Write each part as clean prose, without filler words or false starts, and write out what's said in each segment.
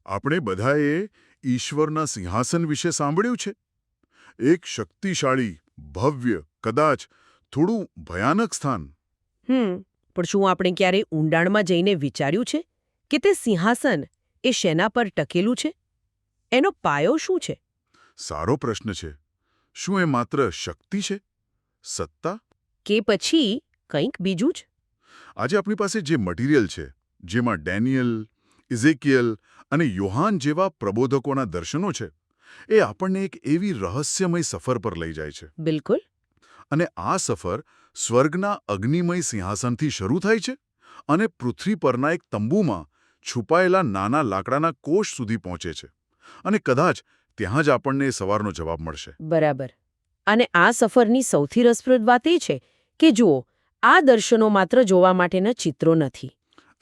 આપણે બધાએ ઈશ્વરના સિંહાસન વિશે સાંભળ્યું છે. એક શક્તિશાળી, ભવ્ય, કદાચ થોડું ભયાનક સ્થાન. પણ શું આપણે ક્યારેય ઊંડાણમાં જઈને વિચાર્યું છે કે તે સિંહાસન એ શેના પર ટકેલું છે? એનો પાયો શું છે? સારો પ્રશ્ન છે. શું એ માત્ર શક્તિ છે? સત્તા? કે પછી કંઈક બીજું જ? આજે આપણી પાસે જે મટીરિયલ છે, જેમાં ડેનિયલ, ઇઝેકિયલ અને યોહાન જેવા પ્રબોધકોના દર્શનો છે, એ આપણને એક એવી રહસ્યમય સફર પર લઈ જાય છે. બિલકુલ. અને આ સફર સ્વર્ગના અગ્નિમય સિંહાસનથી શરૂ થાય છે અને પૃથ્વી પરના એક તંબુમાં છુપાયેલા નાના લાકડાના કોષ સુધી પહોંચે છે. અને કદાચ ત્યાં જ આપણને એ સવારનો જવાબ મળશે. બરાબર. અને આ સફરની સૌથી રસપ્રદ વાત એ છે કે જુઓ, આ દર્શનો માત્ર જોવા માટેના ચિત્રો નથી.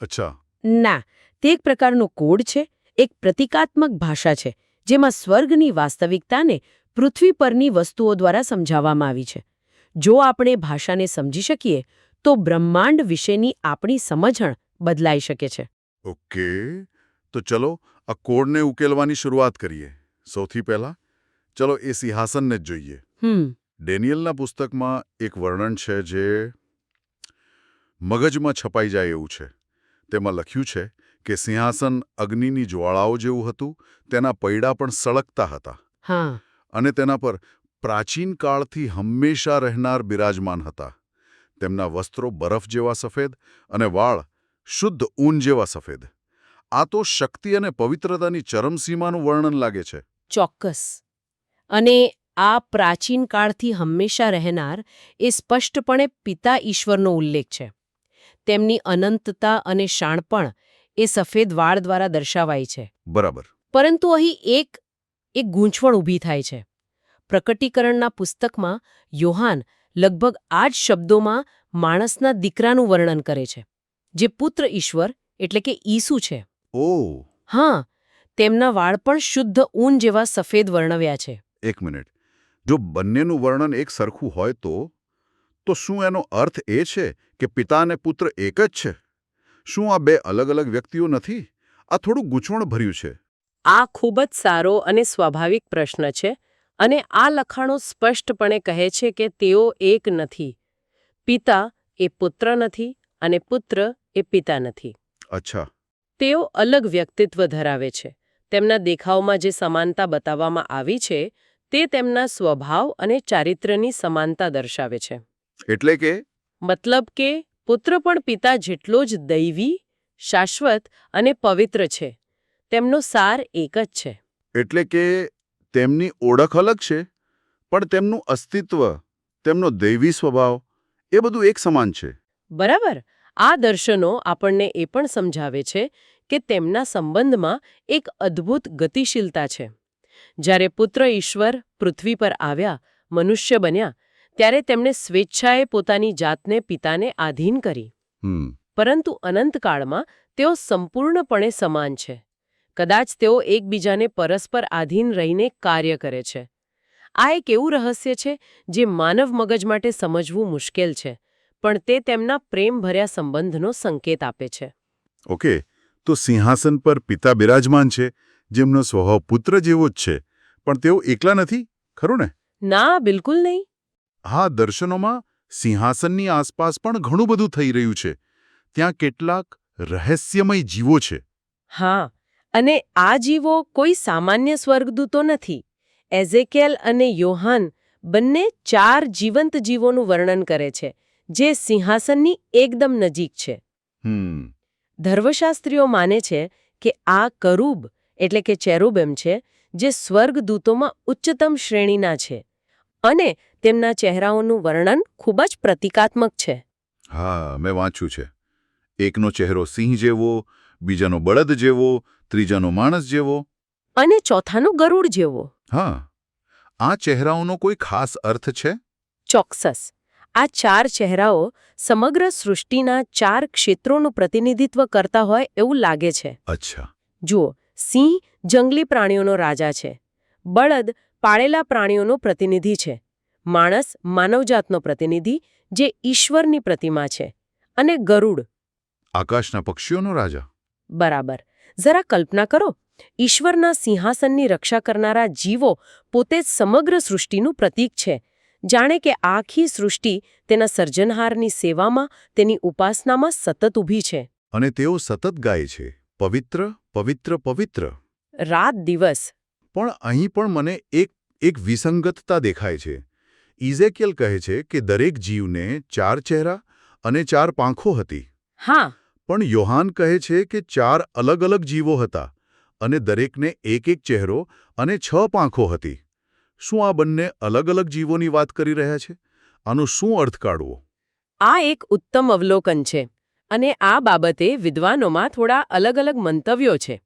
અચ્છા. ના, તે એક પ્રકારનો કોડ છે, એક પ્રતિકાત્મક ભાષા છે, જેમાં સ્વર્ગની વાસ્તવિકતાને પૃથ્વી પરની વસ્તુઓ દ્વારા સમજાવવામાં આવી છે. જો આપણે ભાષાને સમજી શકીએ તો બ્રહ્માંડ વિશેની આપણી સમજણ બદલાઈ શકે છે. ઓકે, તો ચલો આ કોડને ઉકેલવાની શરૂઆત કરીએ. સૌથી પહેલા ચલો એ સિંહાસનને જ જોઈએ. ડેનિયલના પુસ્તકમાં એક વર્ણન છે જે મગજમાં છપાઈ જાય એવું છે. તેમાં લખ્યું છે કે સિંહાસન અગ્નિની જ્વાળાઓ જેવું હતું, તેના પૈડા પણ સળગતા હતા. હા. અને તેના પર પ્રાચીન કાળથી હંમેશા રહેનાર બિરાજમાન હતા. તેમના વસ્ત્રો બરફ જેવા સફેદ અને વાળ શુદ્ધ ઊન જેવા સફેદ. આ તો શક્તિ અને પવિત્રતાની ચરમસીમાનું વર્ણન લાગે છે. ચોક્કસ. અને આ પ્રાચીન કાળથી હંમેશા રહેનાર એ સ્પષ્ટપણે પિતા ઈશ્વરનો ઉલ્લેખ છે. તેમની અનંતતા અને શાણપણ એ સફેદ વાળ દ્વારા દર્શાવાય છે. બરાબર. પરંતુ અહીં એક ગૂંચવણ ઊભી થાય છે. પ્રકટીકરણના પુસ્તકમાં યોહાન લગભગ આ જ શબ્દોમાં માણસના દીકરાનું વર્ણન કરે છે, જે પુત્ર ઈશ્વર એટલે કે ઈસુ છે. ઓહ. હા, તેમના વાળ પણ શુદ્ધ ઊન જેવા સફેદ વર્ણવ્યા છે. એક મિનિટ. જો બંનેનું વર્ણન એક સરખું હોય તો શું એનો અર્થ એ છે કે પિતા અને પુત્ર એક જ છે? શું આ બે અલગ અલગ વ્યક્તિઓ નથી? આ થોડું ગૂંચવણભર્યું છે. આ ખૂબ જ સારો અને સ્વાભાવિક પ્રશ્ન છે, અને આ લખાણો સ્પષ્ટપણે કહે છે કે તેઓ એક નથી. પિતા એ પુત્ર નથી અને પુત્ર એ પિતા નથી. અચ્છા. તેઓ અલગ વ્યક્તિત્વ ધરાવે છે. તેમના દેખાવમાં જે સમાનતા બતાવવામાં આવી છે તે તેમના સ્વભાવ અને ચારિત્ર્યની સમાનતા દર્શાવે છે. એટલે કે? મતલબ કે પુત્ર પણ પિતા જેટલો જ દૈવી, શાશ્વત અને પવિત્ર છે. તેમનો સાર એક જ છે. એટલે કે તેમની ઓળખ અલગ છે, પણ તેમનું અસ્તિત્વ, તેમનો દૈવી સ્વભાવ એ બધું એક સમાન છે. બરાબર. આ દર્શનો આપણને એ પણ સમજાવે છે કે તેમના સંબંધમાં એક અદ્ભુત ગતિશીલતા છે. જ્યારે પુત્ર ઈશ્વર પૃથ્વી પર આવ્યા, મનુષ્ય બન્યા, ત્યારે તેમણે સ્વેચ્છાએ પોતાની જાતને પિતાને આધીન કરી. પરંતુ અનંતકાળમાં તેઓ સંપૂર્ણપણે સમાન છે. કદાચ તેઓ એકબીજાને પરસ્પર આધીન રહીને કાર્ય કરે છે. આ એક એવું રહસ્ય છે જે માનવ મગજ માટે સમજવું મુશ્કેલ છે, પણ તે તેમના પ્રેમભર્યા સંબંધનો સંકેત આપે છે. ઓકે, તો સિંહાસન પર પિતા બિરાજમાન છે, જેમનો સ્વભાવ પુત્ર જેવો જ છે, પણ તેઓ એકલા નથી, ખરું ને? ના, બિલકુલ નહીં. હા, દર્શનોમાં સિંહાસનની આસપાસ પણ ઘણું બધું થઈ રહ્યું છે. ત્યાં કેટલાક રહસ્યમય જીવો છે. હા, અને આ જીવો કોઈ સામાન્ય સ્વર્ગદૂતો નથી. એઝેકેલ અને યોહાન બંને 4 જીવંત જીવોનું વર્ણન કરે છે, જે સિંહાસનની એકદમ નજીક છે. ધર્મશાસ્ત્રીઓ માને છે કે આ કરૂબ એટલે કે ચેરુબેમ છે, જે સ્વર્ગદૂતોમાં ઉચ્ચતમ શ્રેણીના છે, અને તેમના ચહેરાઓનું વર્ણન ખૂબ જ પ્રતિકાત્મક છે. હા, મેં વાંચ્યું છે. એકનો ચહેરો સિંહ જેવો, બીજાનો બળદ જેવો, ત્રીજાનો માણસ જેવો અને ચોથાનો ગરુડ જેવો. હા, આ ચહેરાઓનો કોઈ ખાસ અર્થ છે? ચોક્કસ. આ 4 ચહેરાઓ સમગ્ર સૃષ્ટિના 4 ક્ષેત્રોનું પ્રતિનિધિત્વ કરતા હોય એવું લાગે છે. અચ્છા. જુઓ, સિંહ જંગલી પ્રાણીઓનો રાજા છે, બળદ પાળેલા પ્રાણીઓનો પ્રતિનિધિ છે, માણસ માનવજાતનો પ્રતિનિધિ જે ઈશ્વરની પ્રતિમા છે, અને ગરુડ આકાશના પક્ષીઓનો રાજા. બરાબર, જરા કલ્પના કરો, ઈશ્વરના સિંહાસનની રક્ષા કરનારા જીવો પોતે જ સમગ્ર સૃષ્ટિનું પ્રતીક છે. જાણે કે આખી સૃષ્ટિ તેના સર્જનહારની સેવામાં, તેની ઉપાસનામાં સતત ઊભી છે. અને તેઓ સતત ગાય છે, પવિત્ર પવિત્ર પવિત્ર. રાત દિવસ. પણ અહીં પણ મને એક વિસંગતતા દેખાય છે. ઇઝેકિયલ કહે છે કે દરેક જીવને 4 ચહેરા અને 4 પાંખો હતી. હા. પણ યોહાન કહે છે કે 4 અલગ અલગ જીવો હતા અને દરેકને એક ચહેરો અને 6 પાંખો હતી. શું આ બંને અલગ અલગ જીવોની વાત કરી રહ્યા છે? આનો શું અર્થ કાઢવો? આ એક ઉત્તમ અવલોકન છે અને આ બાબતે વિદ્વાનોમાં થોડા અલગ અલગ મંતવ્યો છે.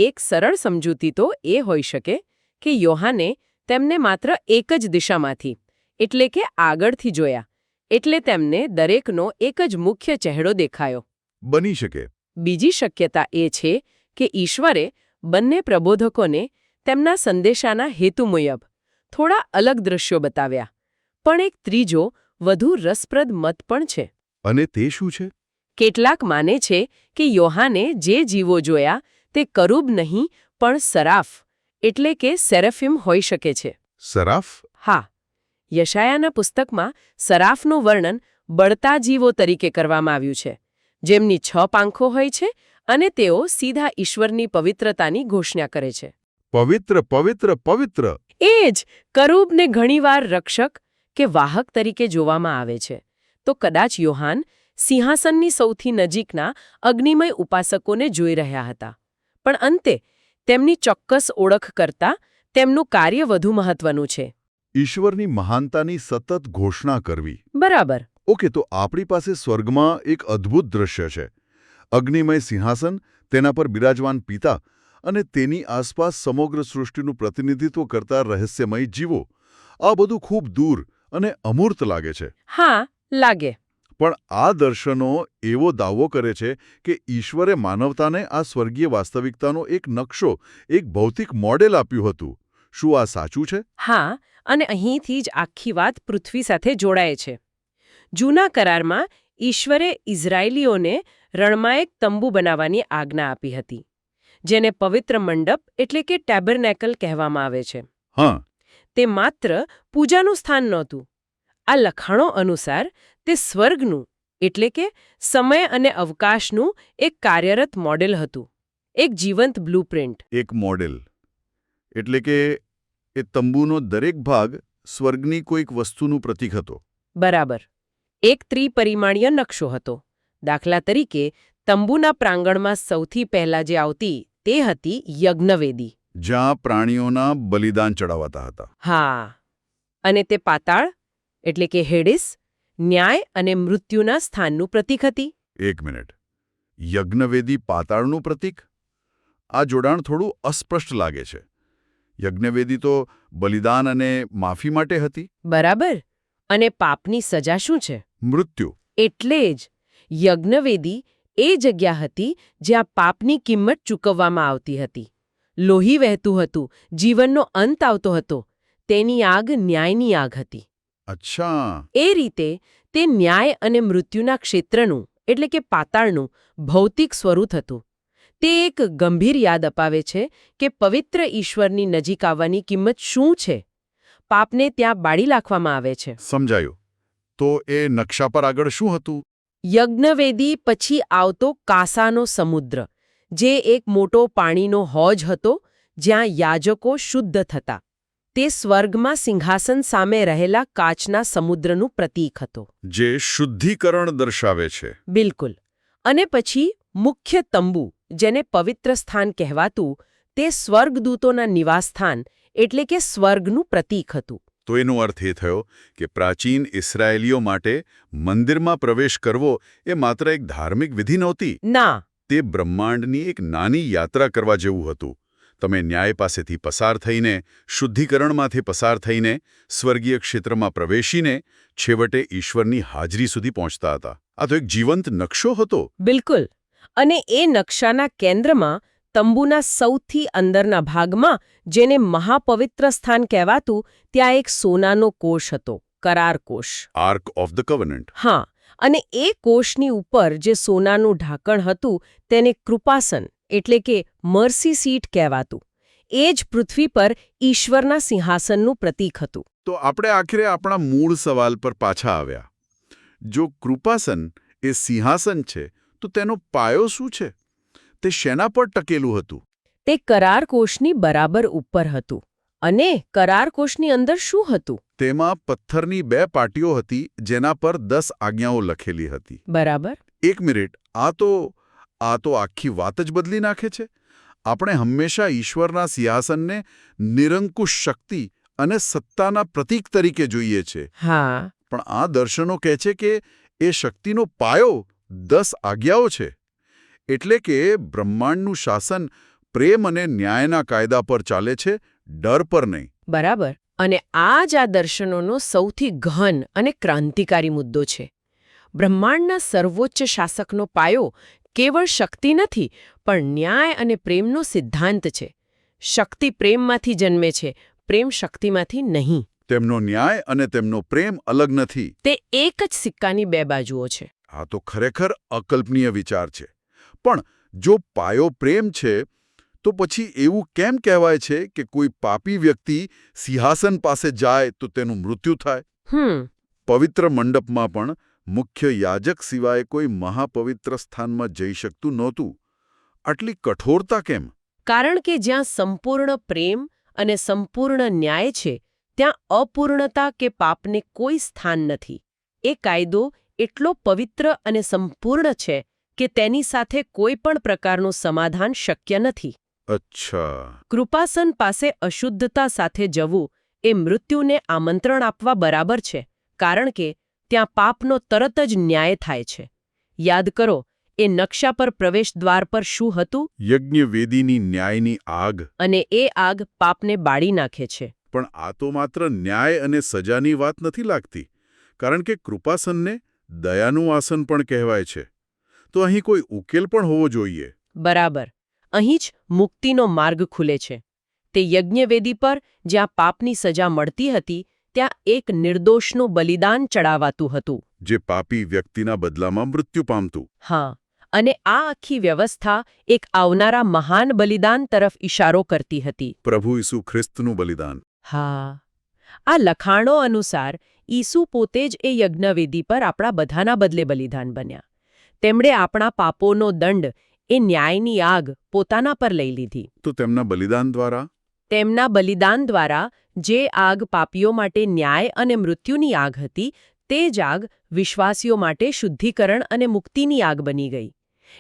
એક સરળ સમજૂતી તો એ હોઈ શકે કે યોહાને તેમને માત્ર એક જ દિશામાંથી, એટલે કે આગળથી જોયા, એટલે તેમને દરેકનો એક જ મુખ્ય ચહેરો દેખાયો. બની શકે. બીજી શક્યતા એ છે કે ઈશ્વરે બંને પ્રબોધકોને તેમના સંદેશાના હેતુ મુજબ થોડા અલગ દ્રશ્યો બતાવ્યા. પણ એક ત્રીજો, વધુ રસપ્રદ મત પણ છે. અને તે શું છે? કેટલાક માને છે કે યોહાને જે જીવો જોયા તે કરૂબ નહીં પણ સરાફ, એટલે કે સેરાફિમ હોઈ શકે છે. સરાફ? હા. યશાયાના પુસ્તકમાં સરાફનું વર્ણન બળતા જીવો તરીકે કરવામાં આવ્યું છે, જેમની 6 પાંખો હોય છે અને તેઓ સીધા ઈશ્વરની પવિત્રતાની ઘોષણા કરે છે. પવિત્ર પવિત્ર પવિત્ર. એ જ કરૂબને ઘણીવાર રક્ષક કે વાહક તરીકે જોવામાં આવે છે. તો કદાચ યોહાન સિંહાસનની સૌથી નજીકના અગ્નિમય ઉપાસકોને જોઈ રહ્યા હતા. પણ અંતે તેમની ચોક્કસ ઓળખ કરતાં તેમનું કાર્ય વધુ મહત્વનું છે. ઈશ્વરની મહાનતાની સતત ઘોષણા કરવી. બરાબર. ઓકે, તો આપણી પાસે સ્વર્ગમાં એક અદ્ભુત દ્રશ્ય છે. અગ્નિમય સિંહાસન, તેના પર બિરાજમાન પિતા અને તેની આસપાસ સમગ્ર સૃષ્ટિનું પ્રતિનિધિત્વ કરતા રહસ્યમય જીવો. આ બધું ખૂબ દૂર અને અમૂર્ત લાગે છે. હા, લાગે. પણ આ દર્શનો એવો દાવો કરે છે કે ઈશ્વરે માનવતાને આ સ્વર્ગીય વાસ્તવિકતાનો એક નકશો, એક ભૌતિક મોડેલ આપ્યું હતું. શું આ સાચું છે? હા, અને અહીંથી જ આખી વાત પૃથ્વી સાથે જોડાય છે. જૂના કરારમાં ઈશ્વરે ઇઝરાયેલીઓને રણમાં એક તંબુ બનાવવાની આજ્ઞા આપી હતી, જેને પવિત્ર મંડપ એટલે કે ટેબરનેકલ કહેવામાં આવે છે. હા. તે માત્ર પૂજાનું સ્થાન નહોતું. આ લખાણો અનુસાર તે સ્વર્ગનું એટલે કે સમય અને અવકાશનું એક કાર્યરત મોડેલ હતું, એક જીવંત બ્લુપ્રિન્ટ. એક મોડેલ એટલે કે એ તંબુનો દરેક ભાગ સ્વર્ગની કોઈક વસ્તુનું પ્રતીક હતો. બરાબર. એક ત્રિપરિમાણીય નકશો હતો. દાખલા તરીકે તંબુના પ્રાંગણમાં સૌથી પહેલા જે આવતી તે હતી યજ્ઞવેદી, જ્યાં પ્રાણીઓના બલિદાન ચડાવાતા હતા. હા. અને તે પાતાળ એટલે કે હેડિસ, ન્યાય અને મૃત્યુના સ્થાનનું પ્રતીક હતી. એક મિનિટ. યજ્ઞવેદી પાતાળનું પ્રતીક? આ જોડાણ થોડું અસ્પષ્ટ લાગે છે. યજ્ઞવેદી તો બલિદાન અને માફી માટે હતી. બરાબર. અને પાપની સજા શું છે? મૃત્યુ. એટલે જ યજ્ઞવેદી એ જગ્યા હતી જ્યાં પાપની કિંમત ચૂકવવામાં આવતી હતી. લોહી વહેતું હતું, જીવનનો અંત આવતો હતો. તેની આગ ન્યાયની આગ હતી. અચ્છા. એ રીતે તે ન્યાય અને મૃત્યુના ક્ષેત્રનું એટલે કે પાતાળનું ભૌતિક સ્વરૂપ હતું. તે એક ગંભીર યાદ અપાવે છે કે પવિત્ર ઈશ્વરની નજીક આવવાની કિંમત શું છે. પાપને ત્યાં બાળી નાખવામાં આવે છે. સમજાયું. તો એ નકશા પર આગળ શું હતું? યજ્ઞવેદી પછી આવતો કાસાનો સમુદ્ર, જે એક મોટો પાણીનો હોજ હતો જ્યાં યાજકો શુદ્ધ થતા. તે સ્વર્ગમાં સિંહાસન સામે રહેલા કાચના સમુદ્રનું પ્રતીક હતો, જે શુદ્ધિકરણ દર્શાવે છે. બિલકુલ. અને પછી મુખ્ય તંબુ, જેને પવિત્ર સ્થાન કહેવાતું, તે સ્વર્ગદૂતોના નિવાસસ્થાન એટલે કે સ્વર્ગનું પ્રતીક હતું. તો એનો અર્થ એ થયો કે પ્રાચીન ઇસ્રાયેલીઓ માટે મંદિરમાં પ્રવેશ કરવો એ માત્ર એક ધાર્મિક વિધિ નહોતી. ના. તે બ્રહ્માંડની એક નાની યાત્રા કરવા જેવું હતું. તમે ન્યાય પાસેથી પસાર થઈને, શુદ્ધિકરણમાંથી પસાર થઈને, સ્વર્ગીય ક્ષેત્રમાં પ્રવેશીને છેવટે ઈશ્વરની હાજરી સુધી પહોંચતા હતા. આ તો એક જીવંત નકશો હતો. બિલકુલ. અને એ નકશાના કેન્દ્રમાં તંબુના સૌથી અંદરના ભાગમાં, જેને મહાપવિત્ર સ્થાન કહેવાતું, ત્યાં એક સોનાનો કોષ હતો, કરાર કોષ. Ark of the covenant. હા. અને એ કોષની ઉપર જે સોનાનું ઢાંકણ હતું તેને કૃપાસન એટલે કે મર્સી સીટ કહેવાતું. એ જ પૃથ્વી પર ઈશ્વરના સિંહાસનનું પ્રતીક હતું. તો આપણે આખરે આપણા મૂળ સવાલ પર પાછા આવ્યા. જો કૃપાસન એ સિંહાસન છે તો તેનો પાયો શું છે? તે શેના પર ટકેલું હતું? તે કરાર કોષની બરાબર ઉપર હતું. અને કરાર કોષની અંદર શું હતું? તેમાં પથ્થરની 2 પાટીઓ હતી જેના પર 10 આજ્ઞાઓ લખેલી હતી. બરાબર. એક મિનિટ, આ તો આખી વાત જ બદલી નાખે છે. આપણે હંમેશા ઈશ્વરના સિંહાસનને નિરંકુશ શક્તિ અને સત્તાના પ્રતીક તરીકે જોઈએ છે. હા. પણ આ દર્શનો કહે છે કે એ શક્તિનો પાયો 10 આજ્ઞાઓ છે. એટલે કે બ્રહ્માંડનું શાસન પ્રેમ અને ન્યાયના કાયદા પર ચાલે છે, ડર પર નહીં. બરાબર. અને આ જ આ દર્શનોનો સૌથી ગહન અને ક્રાંતિકારી મુદ્દો છે. બ્રહ્માંડના સર્વોચ્ચ શાસકનો પાયો કેવળ શક્તિ નથી, પણ ન્યાય અને પ્રેમનો સિદ્ધાંત છે. શક્તિ પ્રેમમાંથી જન્મે છે, પ્રેમ શક્તિમાંથી નહીં. તેમનો ન્યાય અને તેમનો પ્રેમ અલગ નથી. તે એક જ સિક્કાની 2 બાજુઓ છે. આ તો ખરેખર અકલ્પનીય વિચાર છે. પણ જો પાયો પ્રેમ છે તો પછી એવું કેમ કહેવાય છે કે કોઈ પાપી વ્યક્તિ સિંહાસન પાસે જાય તો તેનું મૃત્યુ થાય? પવિત્ર મંડપમાં પણ મુખ્ય યાજક સિવાય કોઈ મહાપવિત્ર સ્થાનમાં જઈ શકતું નહોતું. આટલી કઠોરતા કેમ? કારણ કે જ્યાં સંપૂર્ણ પ્રેમ અને સંપૂર્ણ ન્યાય છે, ત્યાં અપૂર્ણતા કે પાપને કોઈ સ્થાન નથી. એ કાયદો એટલો પવિત્ર અને સંપૂર્ણ છે કે તેની સાથે કોઈ પણ પ્રકારનું સમાધાન શક્ય નથી. અચ્છા. કૃપાસન પાસે અશુદ્ધતા સાથે જવું એ મૃત્યુને આમંત્રણ આપવા બરાબર છે, કારણ કે ત્યાં પાપનો તરત જ ન્યાય થાય છે. યાદ કરો, એ નકશા પર પ્રવેશદ્વાર પર શું હતું? યજ્ઞવેદીની ન્યાયની આગ. અને એ આગ પાપને બાળી નાખે છે. પણ આ તો માત્ર ન્યાય અને સજાની વાત નથી લાગતી, કારણ કે કૃપાસનને દયાનું આસન પણ કહેવાય છે. તો અહીં કોઈ ઉકેલ પણ હોવો જોઈએ. બરાબર. અહીં જ મુક્તિનો માર્ગ ખુલે છે. તે યજ્ઞવેદી પર જ્યાં પાપની સજા મળતી હતી, ત્યાં એક નિર્દોષનું બલિદાન ચડાવાતું હતું. જે પાપી વ્યક્તિના બદલામાં મૃત્યુ પામતું. હા. અને આ આખી વ્યવસ્થા એક આવનારા મહાન બલિદાન તરફ ઇશારો કરતી હતી. પ્રભુ ઈસુ ખ્રિસ્તનું બલિદાન. હા. આ લખાણો અનુસાર ઈસુ પોતે જ એ યજ્ઞવેદી પર આપણા બધાના બદલે બલિદાન બન્યા. તેમણે આપણા પાપોનો દંડ, એ ન્યાયની આગ પોતાના પર લઈ લીધી. તો તેમના બલિદાન દ્વારા? તેમના બલિદાન દ્વારા જે આગ પાપીઓ માટે ન્યાય અને મૃત્યુની આગ હતી, તે જ આગ વિશ્વાસીઓ માટે શુદ્ધિકરણ અને મુક્તિની આગ બની ગઈ.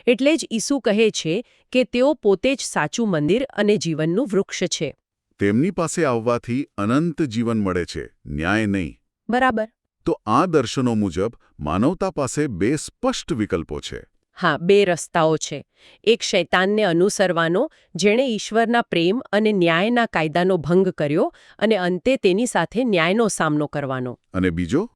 એટલે જ ઈસુ કહે છે કે તેઓ પોતે જ સાચું મંદિર અને જીવનનું વૃક્ષ છે. તેમની પાસે આવવાથી અનંત જીવન મળે છે, ન્યાય નહીં. બરાબર. તો આ દર્શનો મુજબ માનવતા પાસે 2 સ્પષ્ટ વિકલ્પો છે. હા, 2 રસ્તાઓ છે. એક શૈતાનને અનુસરવાનો, જેણે ઈશ્વરના પ્રેમ અને ન્યાયના કાયદાનો ભંગ કર્યો, અને અંતે તેની સાથે ન્યાયનો સામનો કરવાનો. અને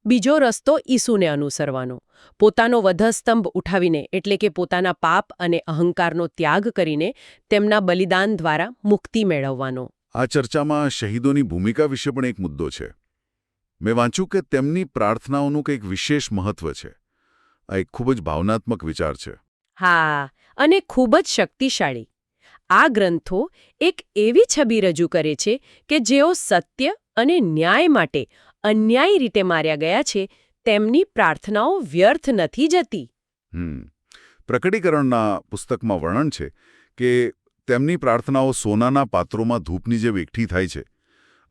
બીજો રસ્તો ઈસુને અનુસરવાનો. પોતાનો વધસ્તંભ ઉઠાવીને, એટલે કે પોતાના પાપ અને અહંકારનો ત્યાગ કરીને તેમના બલિદાન દ્વારા મુક્તિ મેળવવાનો. આ ચર્ચામાં શહીદોની ભૂમિકા વિશે પણ એક મુદ્દો છે. મેં વાંચ્યું કે તેમની પ્રાર્થનાઓનું કંઈક વિશેષ મહત્વ છે. આ એક ખૂબ જ ભાવનાત્મક વિચાર છે. હા, અને ખૂબ જ શક્તિશાળી. આ ગ્રંથો એક એવી છબી રજૂ કરે છે કે જેઓ સત્ય અને ન્યાય માટે અન્યાયી રીતે માર્યા ગયા છે, તેમની પ્રાર્થનાઓ વ્યર્થ નથી જતી. પ્રકટીકરણના પુસ્તકમાં વર્ણન છે કે તેમની પ્રાર્થનાઓ સોનાના પાત્રોમાં ધૂપની જેમ એકઠી થાય છે,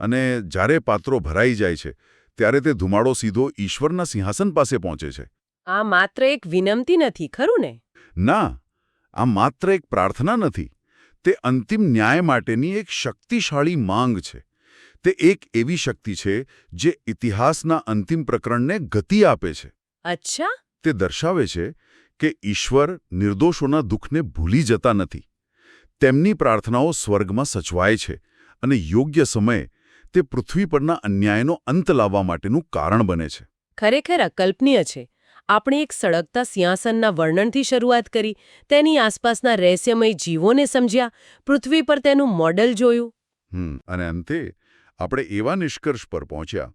અને જ્યારે પાત્રો ભરાઈ જાય છે ત્યારે તે ધુમાડો સીધો ઈશ્વરના સિંહાસન પાસે પહોંચે છે. આ માત્ર એક વિનંતી નથી, ખરું ને? ના, આ માત્ર એક પ્રાર્થના નથી. તે અંતિમ ન્યાય માટેની એક શક્તિશાળી માંગ છે. તે એક એવી શક્તિ છે જે ઇતિહાસના અંતિમ પ્રકરણને ગતિ આપે છે. અચ્છા. તે દર્શાવે છે કે ઈશ્વર નિર્દોષોના દુઃખને ભૂલી જતા નથી. તેમની પ્રાર્થનાઓ સ્વર્ગમાં સચવાય છે, અને યોગ્ય સમયે તે પૃથ્વી પરના અન્યાયનો અંત લાવવા માટેનું કારણ બને છે. ખરેખર અકલ્પનીય છે. આપણે એક સળગતા સિંહાસનના વર્ણનથી શરૂઆત કરી, તેની આસપાસના રહસ્યમય જીવોને સમજ્યા, પૃથ્વી પર તેનું મોડલ જોયું. અને અંતે આપણે એવા નિષ્કર્ષ પર પહોંચ્યા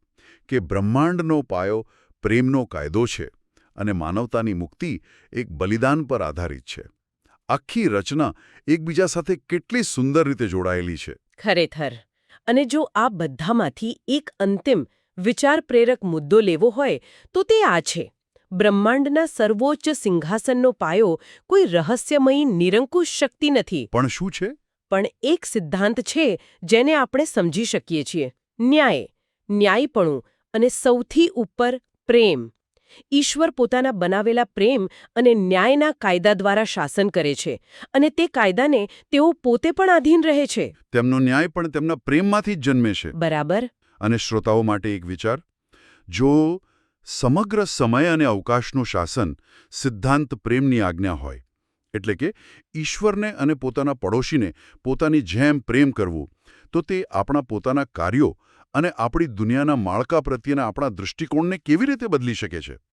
કે બ્રહ્માંડનો પાયો પ્રેમનો કાયદો છે, અને માનવતાની મુક્તિ એક બલિદાન પર આધારિત છે. આખી રચના એકબીજા સાથે કેટલી સુંદર રીતે જોડાયેલી છે. ખરેખર. અને જો આ બધામાંથી એક અંતિમ વિચાર પ્રેરક મુદ્દો લેવો હોય તો તે આ છે: બ્રહ્માંડના સર્વોચ્ચ સિંહાસનનો પાયો કોઈ રહસ્યમયી નિરંકુશ શક્તિ નથી, પણ શું છે? પણ એક સિદ્ધાંત છે જેને આપણે સમજી શકીએ છીએ: ન્યાય, ન્યાયીપણું અને સૌથી ઉપર પ્રેમ. ઈશ્વર પોતાના બનાવેલા પ્રેમ અને ન્યાયના કાયદા દ્વારા શાસન કરે છે, અને તે કાયદાને તેઓ પોતે પણ આધીન રહે છે. તેમનો ન્યાય પણ તેમના પ્રેમમાંથી જ જન્મે છે. બરાબર. અને શ્રોતાઓ માટે એક વિચાર: જો સમગ્ર સમય અને અવકાશનું શાસન સિદ્ધાંત પ્રેમની આજ્ઞા હોય, એટલે કે ઈશ્વરને અને પોતાના પડોશીને પોતાની જેમ પ્રેમ કરવું, તો તે આપણા પોતાના કાર્યો અને આપણી દુનિયાના માળખા પ્રત્યેના આપણા દૃષ્ટિકોણને કેવી રીતે બદલી શકે છે?